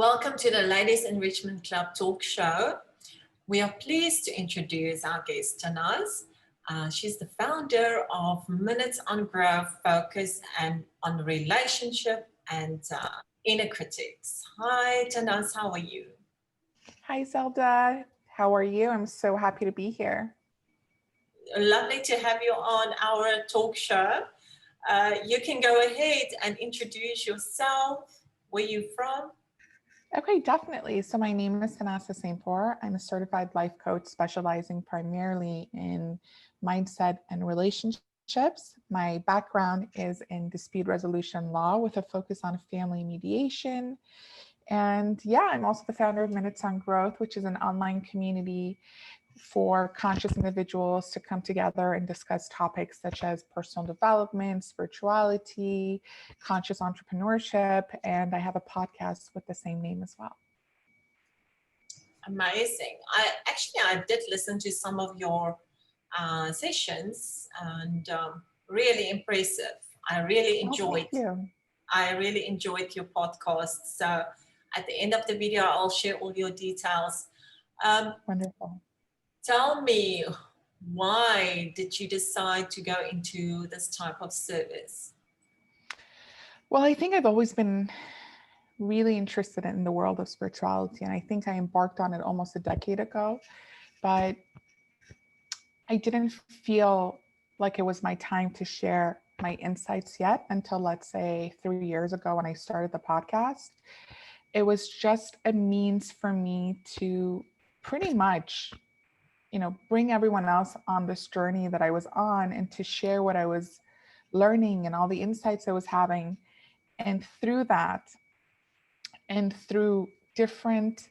Welcome to the Ladies Enrichment Club talk show. We are pleased to introduce our guest, Tannaz. She's the founder of Minutes on Growth, Focus and on Relationship and Inner Critics. Hi, Tannaz, how are you? Hi, Zelda. How are you? I'm so happy to be here. Lovely to have you on our talk show. You can go ahead and introduce yourself, where you're from. Okay, definitely. So my name is Tannaz Hosseinpour. I'm a certified life coach specializing primarily in mindset and relationships. My background is in dispute resolution law with a focus on family mediation. And yeah, I'm also the founder of Minutes on Growth, which is an online community for conscious individuals to come together and discuss topics such as personal development, spirituality, conscious entrepreneurship, and I have a podcast with the same name as well. Amazing. I did listen to some of your sessions and really impressive. I really enjoyed. Thank you. I really enjoyed your podcast. So at the end of the video, I'll share all your details. Wonderful. Tell me, why did you decide to go into this type of service? Well, I think I've always been really interested in the world of spirituality, and I think I embarked on it almost a decade ago, but I didn't feel like it was my time to share my insights yet until, let's say, 3 years ago when I started the podcast. It was just a means for me to pretty much, bring everyone else on this journey that I was on and to share what I was learning and all the insights I was having. And through that, and through different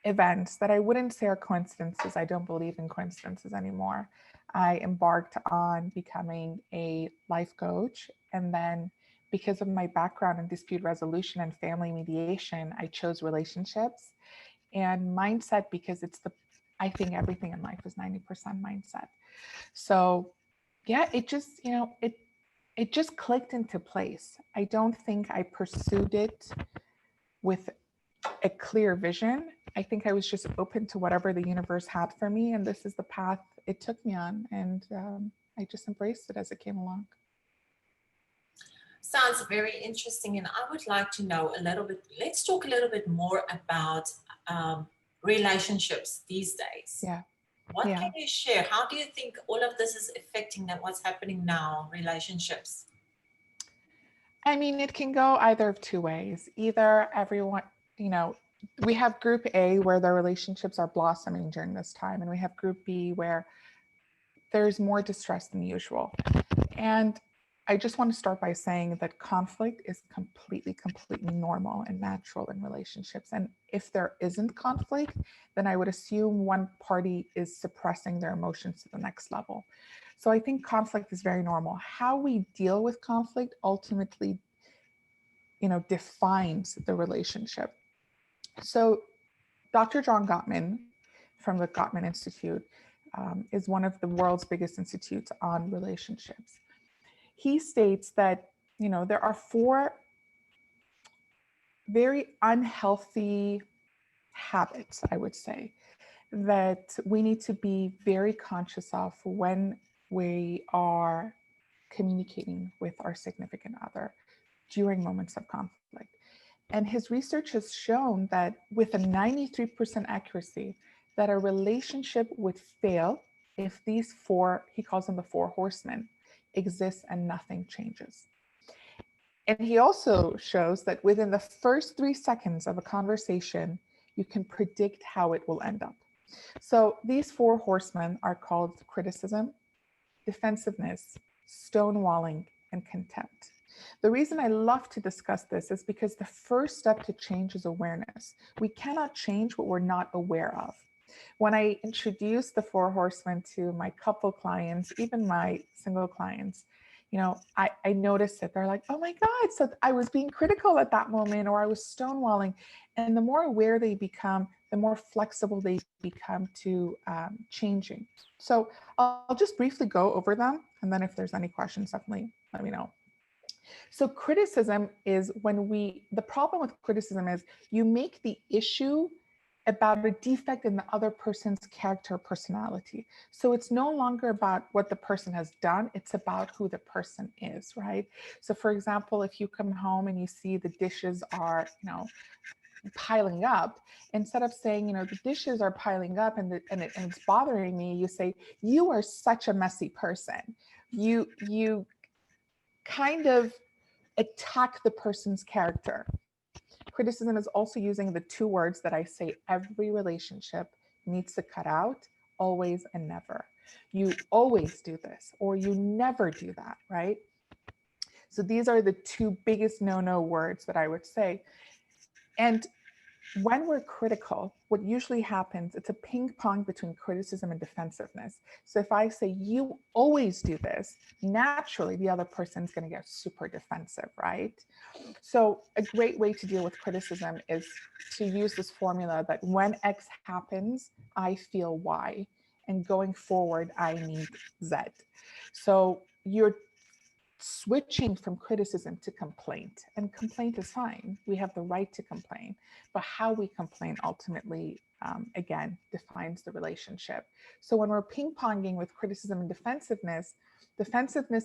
events that I wouldn't say are coincidences, I don't believe in coincidences anymore, I embarked on becoming a life coach. And then because of my background in dispute resolution and family mediation, I chose relationships and mindset because I think everything in life is 90% mindset. So yeah, it just clicked into place. I don't think I pursued it with a clear vision. I think I was just open to whatever the universe had for me, and this is the path it took me on, and I just embraced it as it came along. Sounds very interesting, and I would like to know a little bit. Let's talk a little bit more about relationships these days. Yeah. What Yeah. can you share? How do you think all of this is affecting what's happening now, relationships? I mean, it can go either of two ways. Either everyone, we have group A where the relationships are blossoming during this time, and we have group B where there's more distress than usual. And I just want to start by saying that conflict is completely normal and natural in relationships. And if there isn't conflict, then I would assume one party is suppressing their emotions to the next level. So I think conflict is very normal. How we deal with conflict ultimately, defines the relationship. So Dr. John Gottman from the Gottman Institute is one of the world's biggest institutes on relationships. He states that, there are 4 very unhealthy habits, I would say, that we need to be very conscious of when we are communicating with our significant other during moments of conflict. And his research has shown that with a 93% accuracy, that a relationship would fail if these 4, he calls them the 4 horsemen, exist and nothing changes. And he also shows that within the first 3 seconds of a conversation, you can predict how it will end up. So these 4 horsemen are called criticism, defensiveness, stonewalling, and contempt. The reason I love to discuss this is because the first step to change is awareness. We cannot change what we're not aware of. When I introduce the 4 horsemen to my couple clients, even my single clients, I noticed that they're like, oh my God, so I was being critical at that moment, or I was stonewalling. And the more aware they become, the more flexible they become to changing. So I'll just briefly go over them. And then if there's any questions, definitely let me know. So criticism is the problem with criticism is you make the issue about a defect in the other person's character or personality. So it's no longer about what the person has done, it's about who the person is, right? So for example, if you come home and you see the dishes are, piling up, instead of saying, the dishes are piling up and it's bothering me, you say, you are such a messy person. You kind of attack the person's character. Criticism is also using the two words that I say every relationship needs to cut out: always and never. You always do this, or you never do that, right? So these are the two biggest no-no words that I would say. And when we're critical, what usually happens, it's a ping pong between criticism and defensiveness. So if I say, you always do this, naturally the other person's going to get super defensive, right? So a great way to deal with criticism is to use this formula that when X happens, I feel Y. And going forward, I need Z. So you're switching from criticism to complaint, and complaint is fine. We have the right to complain, but how we complain ultimately, again, defines the relationship. So when we're ping-ponging with criticism and defensiveness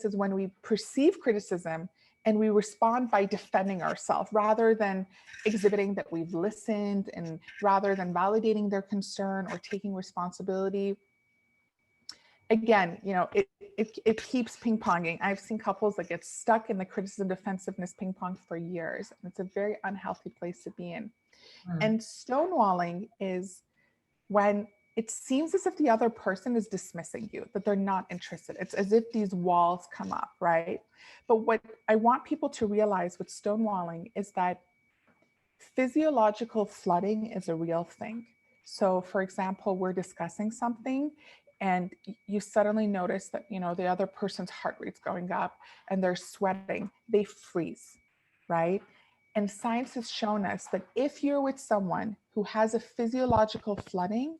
is when we perceive criticism and we respond by defending ourselves rather than exhibiting that we've listened, and rather than validating their concern or taking responsibility. Again, it keeps ping-ponging. I've seen couples that get stuck in the criticism defensiveness ping pong for years, and it's a very unhealthy place to be in. And stonewalling is when it seems as if the other person is dismissing you, that they're not interested. It's as if these walls come up, right? But what I want people to realize with stonewalling is that physiological flooding is a real thing. So for example, we're discussing something and you suddenly notice that, the other person's heart rate's going up and they're sweating, they freeze, right? And science has shown us that if you're with someone who has a physiological flooding,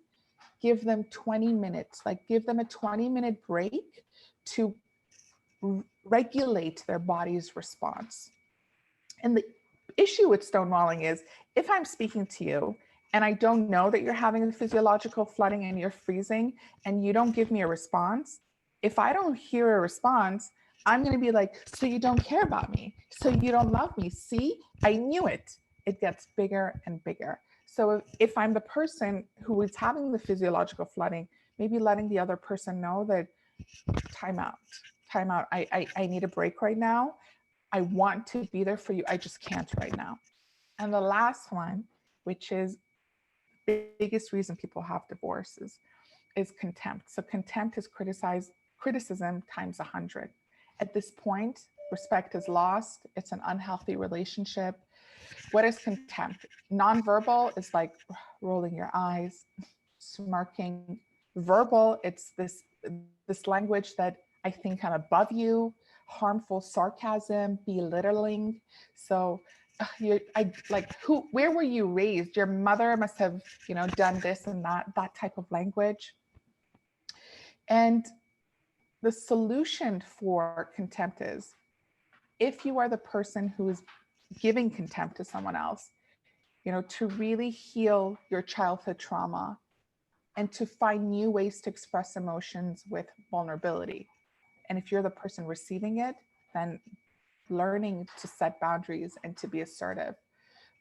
give them 20 minutes, give them a 20-minute break to regulate their body's response. And the issue with stonewalling is if I'm speaking to you and I don't know that you're having a physiological flooding and you're freezing and you don't give me a response, if I don't hear a response, I'm going to be like, so you don't care about me. So you don't love me. See, I knew it. It gets bigger and bigger. So if I'm the person who is having the physiological flooding, maybe letting the other person know that time out. I need a break right now. I want to be there for you. I just can't right now. And the last one, which is the biggest reason people have divorces, is contempt. So contempt is criticism times 100. At this point, respect is lost. It's an unhealthy relationship. What is contempt? Nonverbal is like rolling your eyes, smirking. Verbal, it's this language that I think I'm above you, harmful sarcasm, belittling. So where were you raised? Your mother must have, done this and that type of language. And the solution for contempt is, if you are the person who is giving contempt to someone else, to really heal your childhood trauma and to find new ways to express emotions with vulnerability. And if you're the person receiving it, then learning to set boundaries and to be assertive.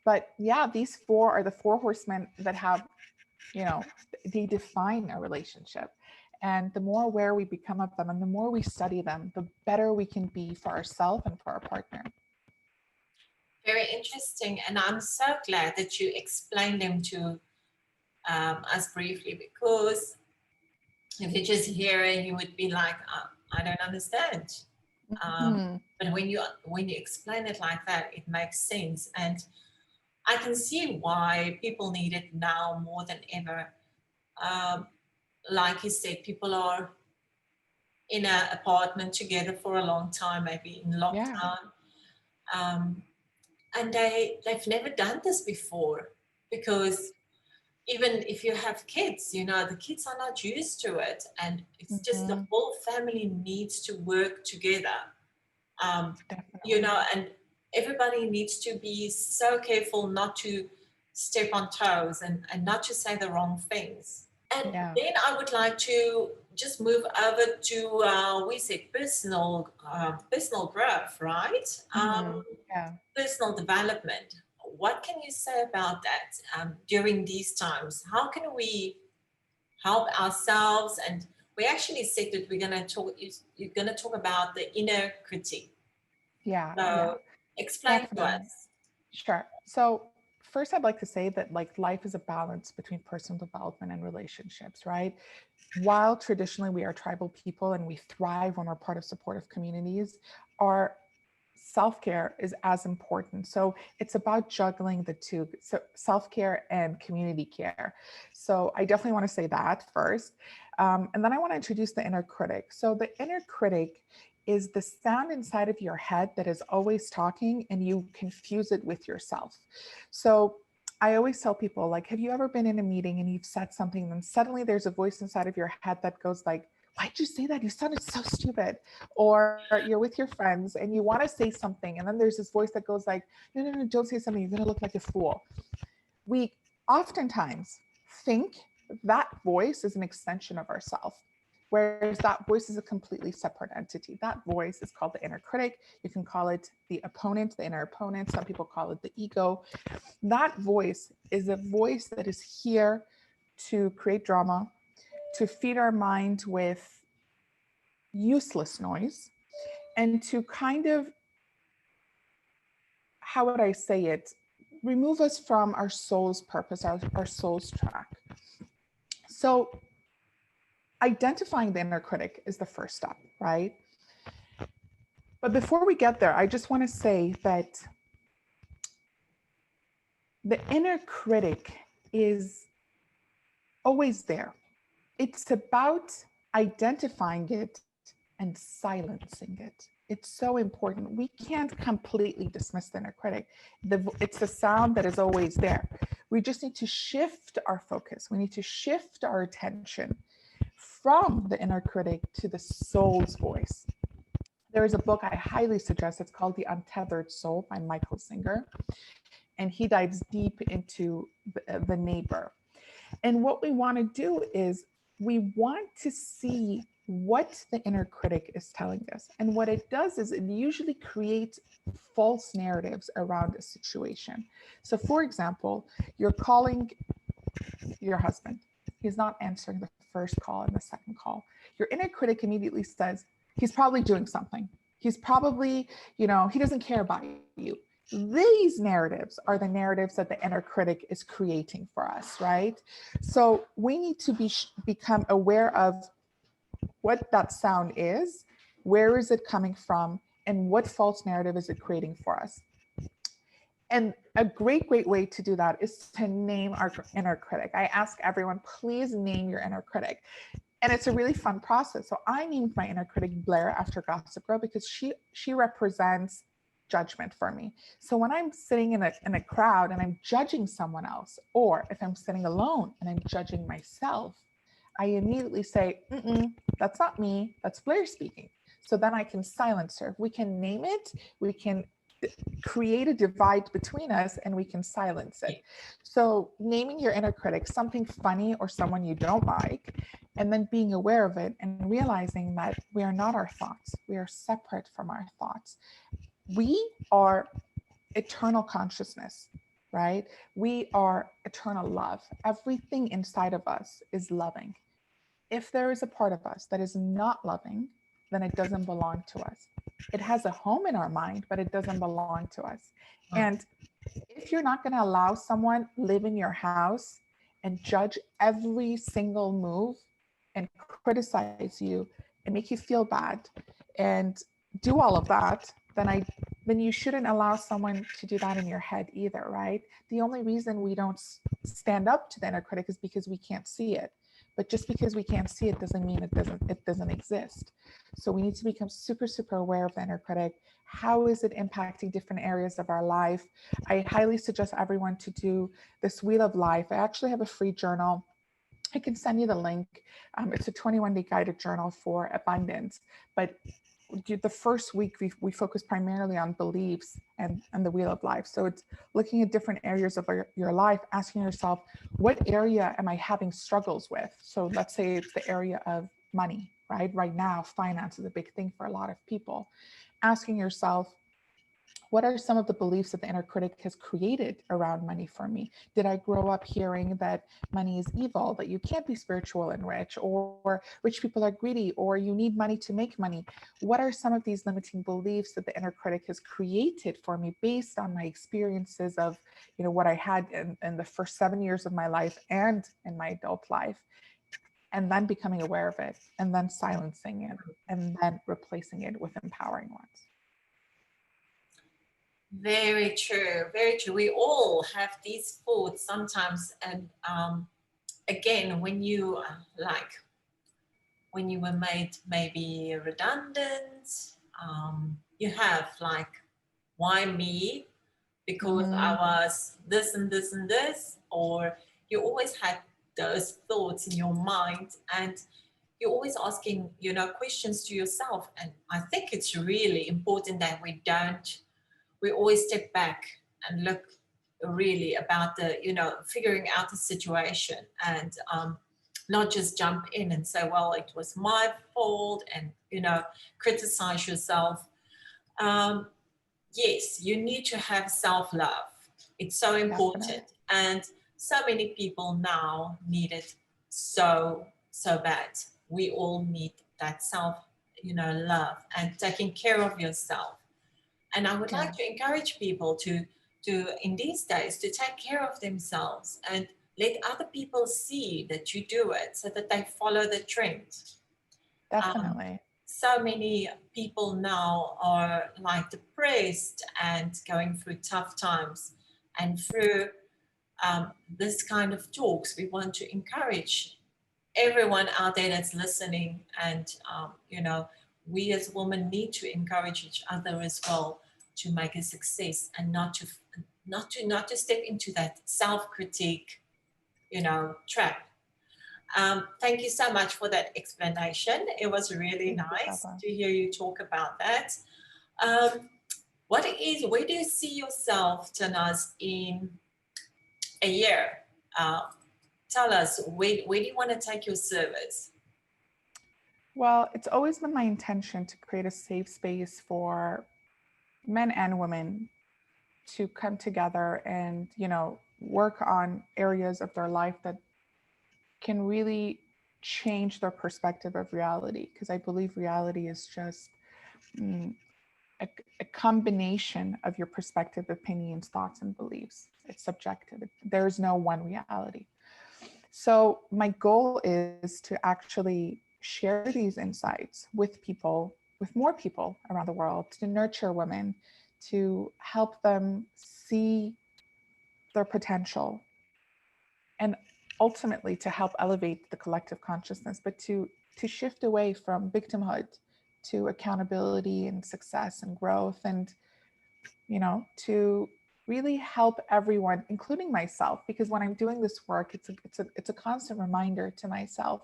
But yeah, these four are the four horsemen that have, they define a relationship. And the more aware we become of them and the more we study them, the better we can be for ourselves and for our partner. Very interesting. And I'm so glad that you explained them to us briefly, because if you just hear it, you would be like, I don't understand. But when you explain it like that, it makes sense. And I can see why people need it now more than ever. Like you said, people are in an apartment together for a long time, maybe in lockdown. And they've never done this before, because even if you have kids, the kids are not used to it. And it's just the whole family needs to work together You Definitely. know, and everybody needs to be so careful not to step on toes and not to say the wrong things. And Yeah. then I would like to just move over to we said personal growth, right? Yeah. Personal development. What can you say about that during these times? How can we help ourselves? And we actually said that we're going to talk. You're going to talk about the inner critic. Yeah. Yeah. So explain to Definitely. us. Sure. So first, I'd like to say that like life is a balance between personal development and relationships, right? While traditionally we are tribal people and we thrive when we're part of supportive communities, our self-care is as important. So it's about juggling the two, so self-care and community care. So I definitely want to say that first. And then I want to introduce the inner critic. So the inner critic is the sound inside of your head that is always talking and you confuse it with yourself. So I always tell people, like, have you ever been in a meeting and you've said something and suddenly there's a voice inside of your head that goes like, why'd you say that? You sounded so stupid. Or you're with your friends and you want to say something. And then there's this voice that goes like, no, no, no, don't say something. You're going to look like a fool. We oftentimes think that voice is an extension of ourselves, whereas that voice is a completely separate entity. That voice is called the inner critic. You can call it the opponent, the inner opponent. Some people call it the ego. That voice is a voice that is here to create drama, to feed our mind with useless noise, and to kind of, how would I say it, remove us from our soul's purpose, our soul's track. So identifying the inner critic is the first step, right? But before we get there, I just want to say that the inner critic is always there. It's about identifying it and silencing it. It's so important. We can't completely dismiss the inner critic. It's the sound that is always there. We just need to shift our focus. We need to shift our attention from the inner critic to the soul's voice. There is a book I highly suggest. It's called The Untethered Soul by Michael Singer. And he dives deep into the neighbor. And what we want to do is we want to see what the inner critic is telling us. And what it does is it usually creates false narratives around a situation. So, for example, you're calling your husband, he's not answering the first call and the second call. Your inner critic immediately says, he's probably doing something. He's probably, he doesn't care about you. These narratives are the narratives that the inner critic is creating for us, right? So we need to become aware of what that sound is, where is it coming from, and what false narrative is it creating for us. And a great way to do that is to name our inner critic. I ask everyone, please name your inner critic. And it's a really fun process. So I named my inner critic Blair after Gossip Girl because she represents judgment for me. So when I'm sitting in a crowd and I'm judging someone else, or if I'm sitting alone and I'm judging myself, I immediately say, that's not me, that's Blair speaking. So then I can silence her. We can name it, we can create a divide between us, and we can silence it. So naming your inner critic, something funny or someone you don't like, and then being aware of it and realizing that we are not our thoughts. We are separate from our thoughts. We are eternal consciousness, right? We are eternal love. Everything inside of us is loving. If there is a part of us that is not loving, then it doesn't belong to us. It has a home in our mind, but it doesn't belong to us. And if you're not going to allow someone live in your house and judge every single move and criticize you and make you feel bad and do all of that, then you shouldn't allow someone to do that in your head either, right? The only reason we don't stand up to the inner critic is because we can't see it. But just because we can't see it doesn't mean it doesn't exist. So we need to become super aware of the inner critic. How is it impacting different areas of our life? I highly suggest everyone to do this Wheel of Life. I actually have a free journal. I can send you the link. It's a 21-day guided journal for abundance. But the first week we focus primarily on beliefs and the wheel of life. So it's looking at different areas of your life, asking yourself, what area am I having struggles with? So let's say it's the area of money, right? Right now, finance is a big thing for a lot of people. Asking yourself, what are some of the beliefs that the inner critic has created around money for me? Did I grow up hearing that money is evil, that you can't be spiritual and rich, or rich people are greedy, or you need money to make money? What are some of these limiting beliefs that the inner critic has created for me based on my experiences of, what I had in the first 7 years of my life and in my adult life? And then becoming aware of it, and then silencing it, and then replacing it with empowering ones. Very true, very true. We all have these thoughts sometimes, and again, when you when you were made maybe redundant, you have like, why me? Because I was this and this and this, or you always had those thoughts in your mind, and you're always asking, questions to yourself. And I think it's really important that we always step back and look really about figuring out the situation, and not just jump in and say, well, it was my fault, and, criticize yourself. Yes, you need to have self-love. It's so important. Definitely. And so many people now need it so bad. We all need that love and taking care of yourself. And I would like to encourage people to in these days to take care of themselves and let other people see that you do it, so that they follow the trend. Definitely. So many people now are like depressed and going through tough times, and through this kind of talks, we want to encourage everyone out there that's listening, and we as women need to encourage each other as well to make a success, and not to step into that self-critique, trap. Thank you so much for that explanation. It was really nice to hear you talk about that. Where do you see yourself, Tannaz, in a year? Tell us, where do you want to take your service? Well, it's always been my intention to create a safe space for men and women to come together and, work on areas of their life that can really change their perspective of reality. Because I believe reality is just a combination of your perspective, opinions, thoughts, and beliefs. It's subjective. There is no one reality. So my goal is to actually share these insights with people, with more people around the world, to nurture women, to help them see their potential, and ultimately to help elevate the collective consciousness, but to shift away from victimhood to accountability and success and growth, and to really help everyone, including myself, because when I'm doing this work, it's a constant reminder to myself,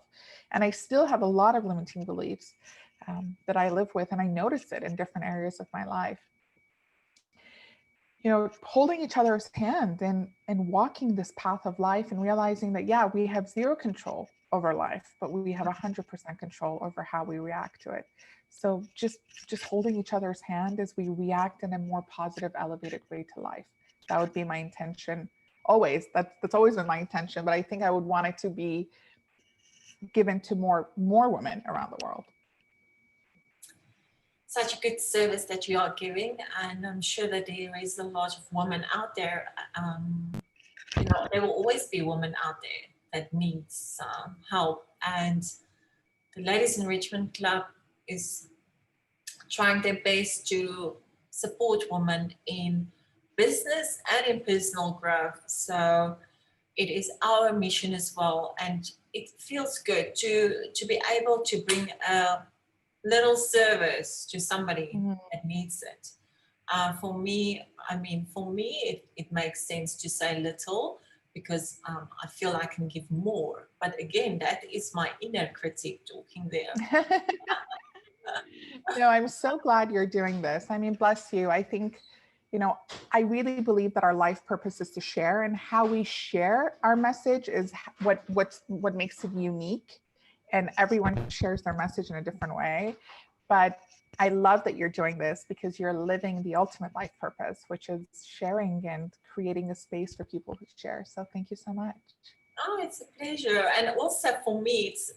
and I still have a lot of limiting beliefs that I live with, and I notice it in different areas of my life. Holding each other's hand and walking this path of life, and realizing that, yeah, we have zero control over life, but we have 100% control over how we react to it. So just holding each other's hand as we react in a more positive, elevated way to life. That would be my intention always. That's always been my intention, but I think I would want it to be given to more women around the world. Such a good service that you are giving, and I'm sure that there is a lot of women out there. There will always be women out there that needs help, and the Ladies Enrichment Club is trying their best to support women in business and in personal growth. So it is our mission as well, and it feels good to be able to bring a little service to somebody that needs it. For me, it makes sense to say little, because I feel I can give more. But again, that is my inner critic talking there. I'm so glad you're doing this. I mean, bless you. I think, I really believe that our life purpose is to share, and how we share our message is what makes it unique. And everyone shares their message in a different way. But I love that you're doing this, because you're living the ultimate life purpose, which is sharing and creating a space for people to share. So thank you so much. Oh, it's a pleasure. And also for me, it's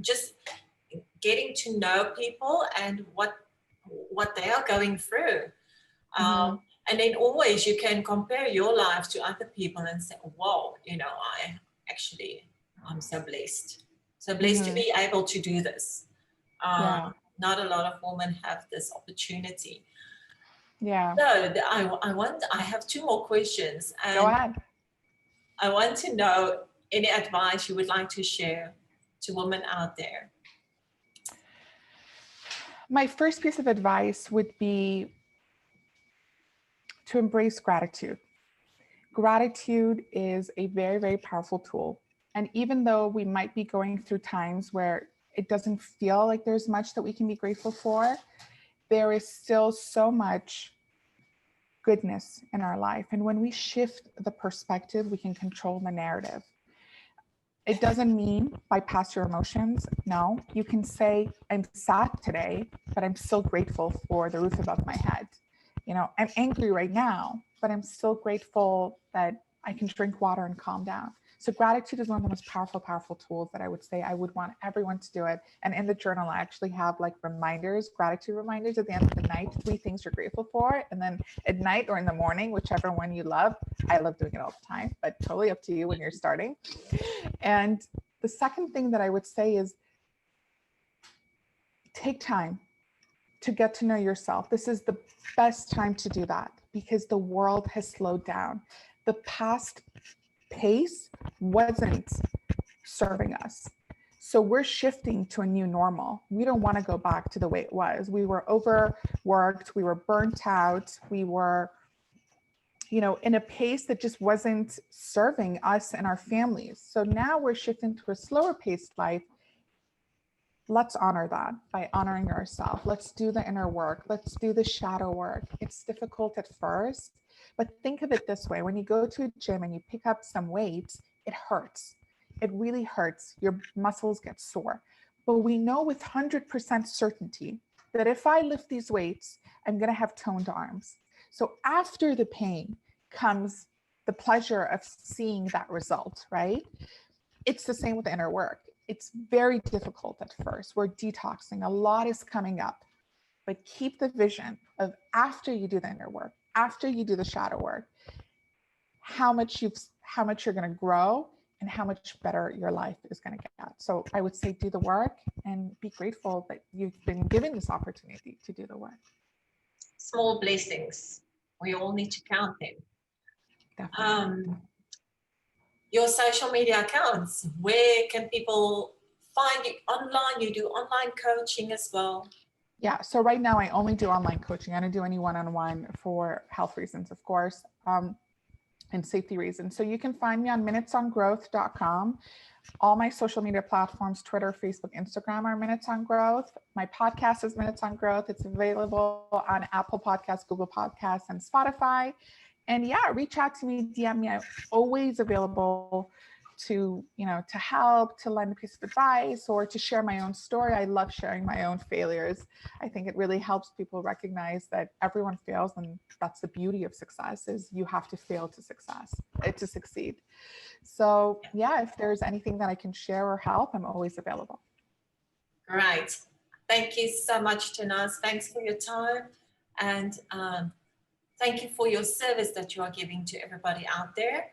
just getting to know people and what they are going through. Mm-hmm. And then always you can compare your life to other people and say, whoa, I'm so blessed. So blessed to Mm-hmm. be able to do this. Yeah. Not a lot of women have this opportunity. Yeah. So I have two more questions, Go and ahead. I want to know any advice you would like to share to women out there. My first piece of advice would be to embrace gratitude. Gratitude is a very, very powerful tool. And even though we might be going through times where it doesn't feel like there's much that we can be grateful for, there is still so much goodness in our life. And when we shift the perspective, we can control the narrative. It doesn't mean bypass your emotions. No, you can say, I'm sad today, but I'm still grateful for the roof above my head. I'm angry right now, but I'm still grateful that I can drink water and calm down. So gratitude is one of the most powerful tools that I would say I would want everyone to do it. And in the journal, I actually have like reminders, gratitude reminders at the end of the night, 3 things you're grateful for. And then at night or in the morning, whichever one you love. I love doing it all the time, but totally up to you when you're starting. And the second thing that I would say is take time to get to know yourself. This is the best time to do that, because the world has slowed down. The past pace wasn't serving us. So we're shifting to a new normal. We don't want to go back to the way it was. We were overworked, we were burnt out, we were, in a pace that just wasn't serving us and our families. So now we're shifting to a slower paced life. Let's honor that by honoring ourselves. Let's do the inner work. Let's do the shadow work. It's difficult at first, but think of it this way. When you go to a gym and you pick up some weights, it hurts. It really hurts. Your muscles get sore. But we know with 100% certainty that if I lift these weights, I'm going to have toned arms. So after the pain comes the pleasure of seeing that result, right? It's the same with inner work. It's very difficult at first. We're detoxing. A lot is coming up. But keep the vision of after you do the inner work, after you do the shadow work, how much you're going to grow and how much better your life is going to get. So I would say do the work and be grateful that you've been given this opportunity to do the work. Small blessings. We all need to count them. Definitely. Your social media accounts, where can people find you online? You do online coaching as well. Yeah, so right now I only do online coaching. I don't do any one-on-one for health reasons, of course, and safety reasons. So you can find me on minutesongrowth.com. All my social media platforms, Twitter, Facebook, Instagram, are Minutes on Growth. My podcast is Minutes on Growth. It's available on Apple Podcasts, Google Podcasts, and Spotify. And yeah, reach out to me, DM me. I'm always available to help, to lend a piece of advice, or to share my own story. I love sharing my own failures. I think it really helps people recognize that everyone fails, and that's the beauty of success, is you have to fail to succeed. So yeah, if there's anything that I can share or help, I'm always available. Great. Thank you so much, Tannaz. Thanks for your time. And thank you for your service that you are giving to everybody out there.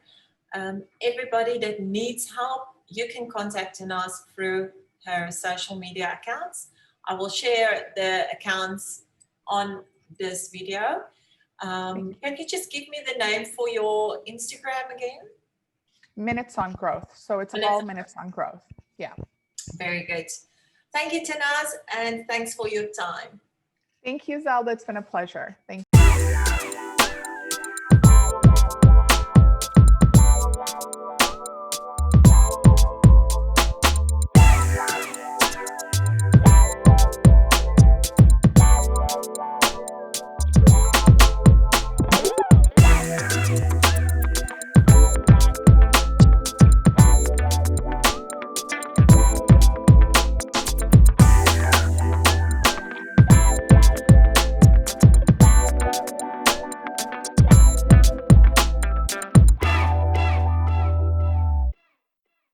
Everybody that needs help, you can contact Tannaz through her social media accounts. I will share the accounts on this video. Can you just give me the name for your Instagram again? Minutes on Growth. So it's all Minutes on Growth. Yeah. Very good. Thank you, Tannaz, and thanks for your time. Thank you, Zelda. It's been a pleasure. Thank you.